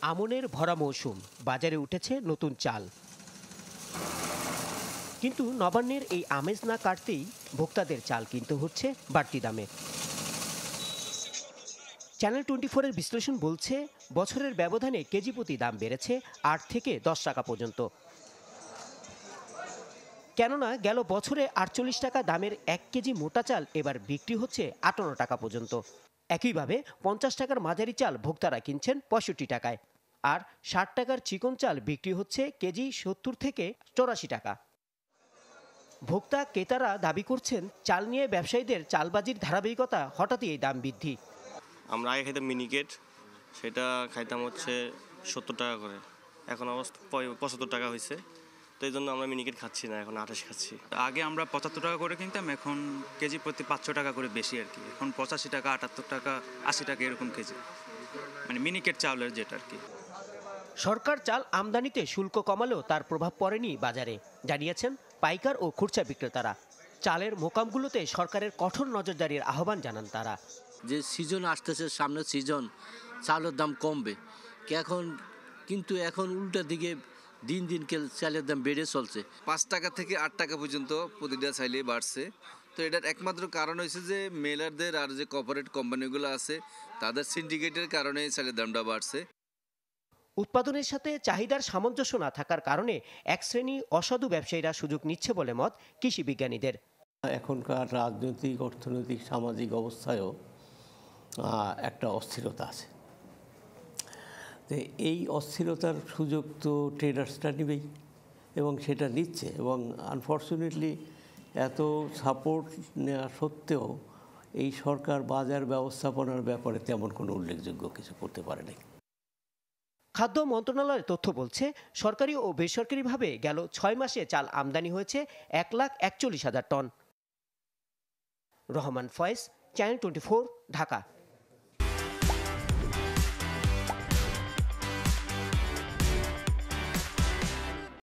আমনের ভরা মৌসুম, বাজারে উঠেছে নতুন চাল। কিন্তু নবান্নের এই আমেজ না কাটতেই ভোক্তাদের চাল কিনতে হচ্ছে বাড়তি দামে। চ্যানেল 24-এর বিশ্লেষণ বলছে, বছরের ব্যবধানে কেজি প্রতি দাম বেড়েছে ৮ থেকে ১০ টাকা পর্যন্ত। কেননা গেল বছরে ৪৮ টাকা দামের ১ কেজি মোটা চাল এবার বিক্রি হচ্ছে ৫৮ টাকা পর্যন্ত। একইভাবে ৫০ টাকার মাঝারি চাল ভোক্তারা কিনছেন ৬৫ টাকায়, আর ৬০ টাকার চিকন চাল বিক্রি হচ্ছে কেজি ৭০ থেকে ৮৪ টাকা। ভোক্তা ক্রেতারা দাবি করছেন, চাল নিয়ে ব্যবসায়ীদের চালবাজির ধারাবাহিকতা হঠাৎই এই দাম বৃদ্ধি। আমরা আগে খাইতাম মিনিকেট, সেটা খাইতাম হচ্ছে ৭০ টাকা করে, এখন অবস্থা ৭৫ টাকা হয়েছে। তো এই জন্য আমরা মিনিকেট খাচ্ছি না, এখন ২৮ খাচ্ছি। আগে আমরা ৭৫ টাকা করে কিনতাম, এখন কেজি প্রতি ৫০০ টাকা করে বেশি আর কি। এখন ৮৫ টাকা, ৭৮ টাকা, ৮০ টাকা এরকম কেজি, মানে মিনিকেট চাউলের যেটা আর কি। সরকার চাল আমদানিতে শুল্ক কমালেও তার প্রভাব পড়েনি বাজারে, জানিয়েছেন পাইকার ও খুচরা বিক্রেতারা। চালের মোকামগুলোতে সরকারের কঠোর নজরদারির আহ্বান জানান তারা। যে সিজন আসতেছে, সামনের সিজন, চালের দাম কমবে কিন্তু এখন উল্টা দিকে দিন দিন চালের দাম বেড়ে চলছে। ৫ টাকা থেকে ৮ টাকা পর্যন্ত প্রতিটা চাইলে বাড়ছে। তো এটার একমাত্র কারণ হয়েছে যে মেলারদের আর যে কর্পোরেট কোম্পানিগুলো আছে তাদের সিন্ডিকেটের কারণে চালের দামটা বাড়ছে। উৎপাদনের সাথে চাহিদার সামঞ্জস্য না থাকার কারণে এক শ্রেণী অসাধু ব্যবসায়ীরা সুযোগ নিচ্ছে বলে মত কৃষি বিজ্ঞানীদের। এখনকার রাজনৈতিক, অর্থনৈতিক, সামাজিক অবস্থায়ও একটা অস্থিরতা আছে। তো এই অস্থিরতার সুযোগ তো ট্রেডার্সরা নেবেই, এবং সেটা নিচ্ছে। এবং আনফর্চুনেটলি এত সাপোর্ট নেওয়া সত্ত্বেও এই সরকার বাজার ব্যবস্থাপনার ব্যাপারে তেমন কোনো উল্লেখযোগ্য কিছু করতে পারেনি। খাদ্য মন্ত্রণালয়ের তথ্য বলছে, সরকারি ও বেসরকারিভাবে গেল ৬ মাসে চাল আমদানি হয়েছে ১,৪১,০০০ টন। রহমান ফয়েজ, চ্যানেল 24, ঢাকা।